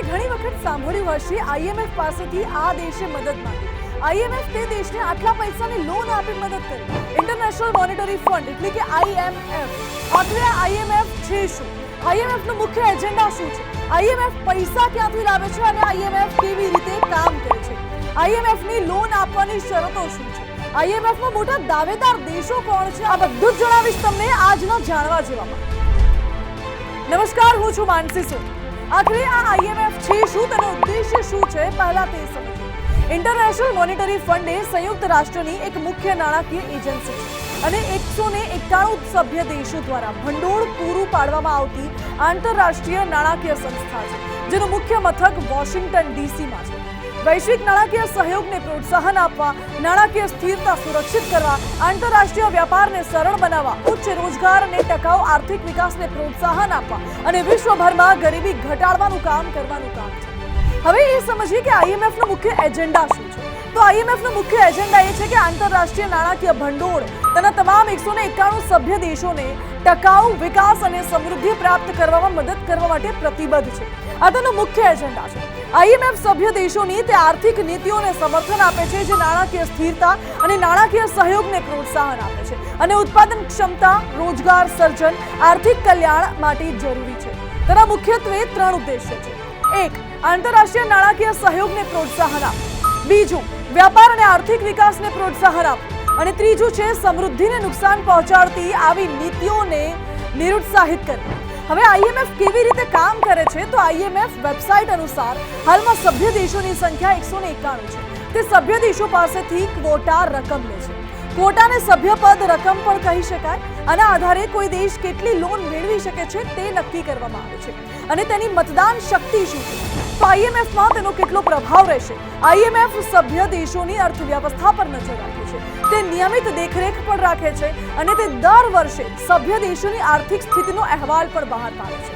આપણે ઘણી વખત સાંભળ્યું હશે આઈએમએફ પાસેથી આ દેશે મદદ માંગી. આઈએમએફ તે દેશને આટલા પૈસાની લોન આપી મદદ કરી. ઇન્ટરનેશનલ મોનેટરી ફંડ એટલે કે આઈએમએફ. આખરે આઈએમએફ છે શું? આઈએમએફ નો મુખ્ય એજન્ડા શું છે? આઈએમએફ પૈસા ક્યાંથી લાવે છે અને આઈએમએફ કેવી રીતે કામ કરે છે? આઈએમએફ ની લોન આપવાની શરતો શું છે? આઈએમએફ માં મોટા દાવેદાર દેશો કોણ છે? આ બધું જ જણાવીશ તમને આજના જાણવા જેવામાં. નમસ્કાર, હું છું માનસી સોની. આખરે આ આઈએમએફ છે શું, તેનો ઉદ્દેશ્ય શું છે, પહેલા તે સમજીએ. ઇન્ટરનેશનલ મોનેટરી ફંડ એ સંયુક્ત રાષ્ટ્રની એક મુખ્ય નાણાકીય એજન્સી છે અને 191 સભ્ય દેશો દ્વારા ભંડોળ પૂરું પાડવામાં આવતી આંતરરાષ્ટ્રીય નાણાકીય સંસ્થા છે, જેનું મુખ્ય મથક વોશિંગ્ટન ડીસીમાં છે. વૈશ્વિક નાણાકીય સહયોગને પ્રોત્સાહન આપવા, નાણાકીય સ્થિરતા સુરક્ષિત કરવા, આંતરરાષ્ટ્રીય વ્યાપારને સરળ બનાવવા, ઉચ્ચ રોજગાર અને ટકાઉ આર્થિક વિકાસને પ્રોત્સાહન આપવા અને વિશ્વભરમાં ગરીબી ઘટાડવાનું કામ કરવાનું કામ છે. હવે એ સમજીએ કે આઈએમએફ નો મુખ્ય એજન્ડા શું છે. તો આઈએમએફ નો મુખ્ય એજન્ડા એ છે કે આંતરરાષ્ટ્રીય નાણાકીય ભંડોળ તેના તમામ 191 સભ્ય દેશોને ટકાઉ વિકાસ અને સમૃદ્ધિ પ્રાપ્ત કરવામાં મદદ કરવા માટે પ્રતિબદ્ધ છે. આ તેનો મુખ્ય એજન્ડા છે. આઈએમએફ સભ્ય દેશોની તે આર્થિક નીતિઓને સમર્થન આપે છે જે નાણાકીય સ્થિરતા અને નાણાકીય સહયોગને પ્રોત્સાહન આપે છે અને ઉત્પાદન ક્ષમતા, રોજગાર સર્જન, આર્થિક કલ્યાણ માટે જરૂરી છે. તેના મુખ્યત્વે 3 ઉદ્દેશ્ય છે. 1. આંતરરાષ્ટ્રીય નાણાકીય સહયોગને પ્રોત્સાહન આપવું. બીજું, વ્યાપાર અને આર્થિક વિકાસને પ્રોત્સાહન આપવું. અને ત્રીજું છે સમૃદ્ધિને નુકસાન પહોંચાડતી આવી નીતિઓને નિરુત્સાહિત કરવી. હવે આઈએમએફ કેવી રીતે કામ કરે છે? તો આઈએમએફ વેબસાઇટ અનુસાર હાલમાં સભ્ય દેશોની સંખ્યા 191 છે. તે સભ્ય દેશો પાસેથી ક્વોટા રકમ લે છે. ક્વોટાને સભ્યપદ રકમ પણ કહી શકાય. આના આધારે કોઈ દેશ કેટલી લોન મેળવી શકે છે તે નક્કી કરવામાં આવે છે અને તેની મતદાન શક્તિ શું છે, તો આઈએમએફમાં તેનો કેટલો પ્રભાવ રહેશે. આઈએમએફ સભ્ય દેશોની અર્થવ્યવસ્થા પર નજર રાખે છે. તે નિયમિત દેખરેખ પણ રાખે છે અને તે દર વર્ષે સભ્ય દેશોની આર્થિક સ્થિતિનો અહેવાલ પણ બહાર પાડે છે.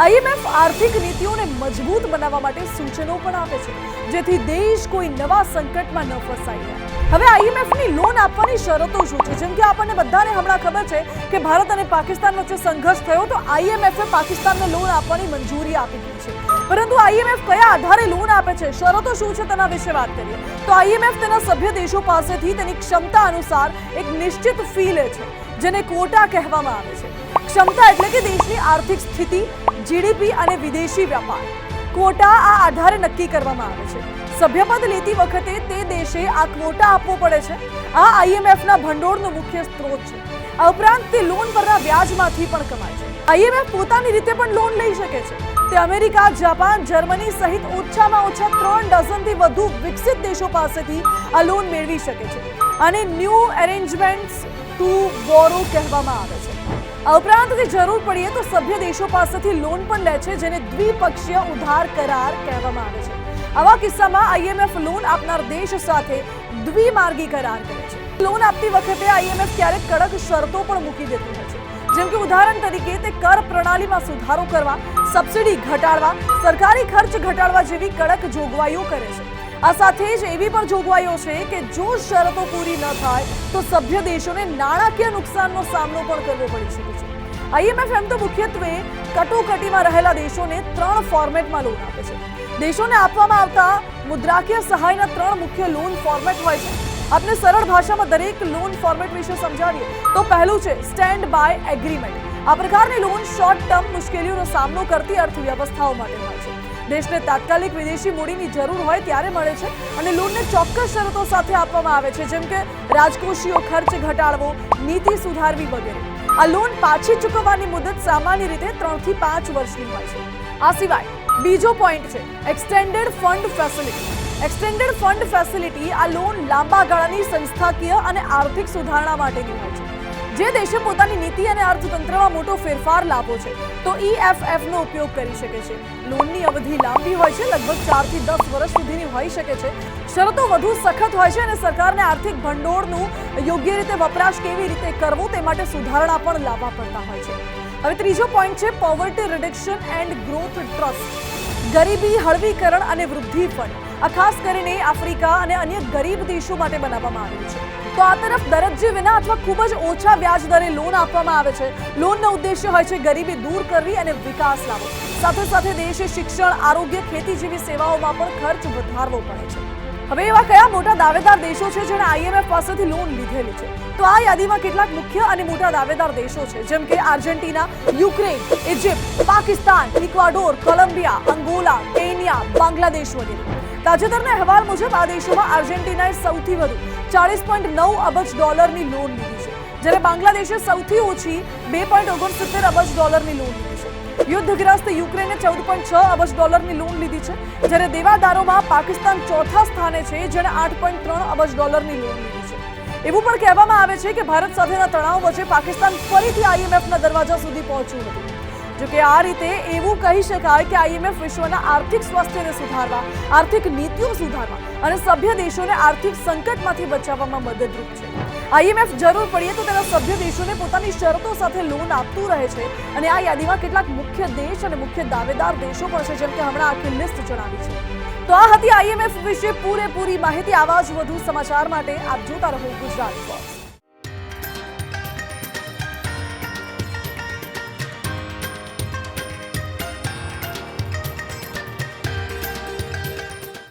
આઈએમએફ આર્થિક નીતિઓને મજબૂત બનાવવા માટે સૂચનો પણ આપે છે જેથી દેશ કોઈ નવા સંકટમાં ન ફસાઈ જાય. હવે આઈએમએફની લોન આપવાની શરતો શું છે? જેમ કે આપણને બધાને હમણાં ખબર છે કે ભારત અને પાકિસ્તાન વચ્ચે સંઘર્ષ થયો તો આઈએમએફે પાકિસ્તાનને લોન આપવાની મંજૂરી આપી દીધી છે. પરંતુ આઈએમએફ કયા આધારે લોન આપે છે, શરતો શું છે, તેના વિશે વાત કરીએ તો આઈએમએફ તેના સભ્ય દેશો પાસેથી તેની ક્ષમતા અનુસાર એક નિશ્ચિત ફી લે છે જેને ક્વોટા કહેવામાં આવે છે. ક્ષમતા એટલે કે દેશની આર્થિક સ્થિતિ, જીડીપી અને વિદેશી વ્યાપાર. ક્વોટા આ આધારે નક્કી કરવામાં આવે છે. સભ્યપદ લેતી વખતે તે દેશે આ ક્વોટા આપવો પડે છે. આ આઈએમએફના ભંડોળનો મુખ્ય સ્ત્રોત છે. આ ઉપરાંત તે લોન પરના વ્યાજમાંથી પણ કમાય છે. આઈએમએફ પોતાની રીતે પણ લોન લઈ શકે છે. તે અમેરિકા, જાપાન, જર્મની સહિત ઓછામાં ઓછા 3 ડઝનથી વધુ વિકસિત દેશો પાસેથી આ લોન મેળવી શકે છે. આને ન્યૂ અરેન્જમેન્ટ્સ ટુ બોરો કહેવામાં આવે છે. આ ઉપરાંત તે જરૂર પડીએ તો સભ્ય દેશો પાસેથી લોન પણ લે છે જેને દ્વિપક્ષીય ઉધાર કરાર કહેવામાં આવે છે. આવા કિસ્સામાં આઈએમએફ લોન આપનાર દેશ સાથે દ્વિમાર્ગી કરાર કરે છે. લોન આપતી વખતે આઈએમએફ ક્યારેક કડક શરતો પણ મૂકી દેતું હોય છે. જેમ કે ઉદાહરણ તરીકે તે કર પ્રણાલીમાં સુધારો કરવા, સબસિડી ઘટાડવા, સરકારી ખર્ચ ઘટાડવા જેવી કડક જોગવાઈઓ કરે છે. આ સાથે જ એવી પણ જોગવાઈઓ છે કે જો શરતો પૂરી ન થાય તો સભ્ય દેશોને નાણાકીય નુકસાનનો સામનો પણ કરવો પડી શકે છે. આઈએમએફ એમ તો મુખ્યત્વે કટોકટીમાં રહેલા દેશોને 3 ફોર્મેટમાં લોન આપે છે. દેશોને આપવામાં આવતા મુદ્રાકીય સહાયના 3 મુખ્ય લોન ફોર્મેટ હોય છે. આપણે સરળ ભાષામાં દરેક લોન ફોર્મેટ વિશે સમજાવીએ તો પહેલું છે સ્ટેન્ડ બાય એગ્રીમેન્ટ. આ પ્રકારની લોન શોર્ટ ટર્મ મુશ્કેલીઓનો સામનો કરતી અર્થવ્યવસ્થાઓ માટે હોય છે. દેશને તાત્કાલિક વિદેશી મૂડીની જરૂર હોય ત્યારે મળે છે અને લોનને ચોક્કસ શરતો સાથે આપવામાં આવે છે, જેમ કે રાજકોષીય ખર્ચ ઘટાડવો, નીતિ સુધારવી વગેરે. આ લોન પાછી ચૂકવવાની મુદત સામાન્ય રીતે 3 થી 5 વર્ષની હોય છે. આ સિવાય બીજો પોઈન્ટ છે extended fund facility. Extended fund facility આ લોન લાંબા ગાળાની સંસ્થાકીય અને આર્થિક સુધારણા માટેની હોય છે. જે દેશે પોતાની નીતિ અને અર્થતંત્રમાં મોટો ફેરફાર લાવવો છે તો EFF નો ઉપયોગ કરી શકે છે. લોનની અવધિ લાંબી હોય છે, લગભગ 4 થી 10 વર્ષ સુધીની હોઈ શકે છે. શરતો વધુ સખત હોય છે અને સરકારને આર્થિક ભંડોળનું યોગ્ય રીતે વપરાશ કેવી રીતે કરવો તે માટે સુધારણા પણ લાવવા પડતા હોય છે. હવે ત્રીજો પોઈન્ટ છે poverty reduction and growth trust. ગરીબી હળવીકરણ અને વૃદ્ધિ ફંડ. આ ખાસ કરીને આફ્રિકા અને અન્ય ગરીબ દેશો માટે બનાવવામાં આવ્યું છે. તો આ તરફ દરજ્જે વિના અથવા ખૂબ જ ઓછા વ્યાજ દરે લોન આપવામાં આવે છે. લોનનો ઉદ્દેશ્ય હોય છે ગરીબી દૂર કરવી અને વિકાસ લાવવો. સાથે સાથે દેશે શિક્ષણ, આરોગ્ય, ખેતી જેવી સેવાઓમાં પણ ખર્ચ વધારવો પડે છે. હવે એવા કયા મોટા દાવેદાર દેશો છે જેણે IMF પાસેથી લોન લીધેલી છે? તો આ યાદીમાં કેટલાક મુખ્ય અને મોટા દાવેદાર દેશો છે, જેમ કે Argentina, Ukraine, Egypt, Pakistan, Ecuador, Colombia, Angola, Kenya, Bangladesh વગેરે. તાજેતરના અહેવાલ મુજબ આ દેશોમાં આર્જેન્ટિનાએ સૌથી વધુ $40.9 અબજ ની લોન લીધી છે, જ્યારે બાંગ્લાદેશે સૌથી ઓછી $2.69 અબજ ની લોન લીધી છે. યુદ્ધગ્રસ્ત યુક્રેને $14.6 અબજ ની લોન લીધી છે, જ્યારે દેવાદારોમાં પાકિસ્તાન ચોથા સ્થાને છે, જેણે $8.3 અબજ ની લોન લીધી છે. એવું પણ કહેવામાં આવે છે કે ભારત સાથેના તણાવ વચ્ચે પાકિસ્તાન ફરીથી IMFના દરવાજા સુધી પહોંચ્યું હતું. જોકે આ રીતે એવું કહી શકાય કે IMF વિશ્વના આર્થિક સ્વાસ્થ્યને સુધારવા, આર્થિક નીતિઓ સુધારવા અને સભ્ય દેશોને આર્થિક સંકટમાંથી બચાવવામાં મદદરૂપ છે. IMF જરૂર પડીએ તો તેના સભ્ય દેશોને પોતાની શરતો સાથે લોન આપતું રહે છે અને આ યાદીમાં કેટલાક મુખ્ય દેશ અને મુખ્ય દાવેદાર દેશો પણ છે, જેમ કે હમણાં આખી લિસ્ટ જણાવી છે. તો આ હતી IMF વિશે પૂરેપૂરી માહિતી. આવા જ વધુ સમાચાર માટે આપ જોતા રહો ગુજરાત ફર્સ્ટ.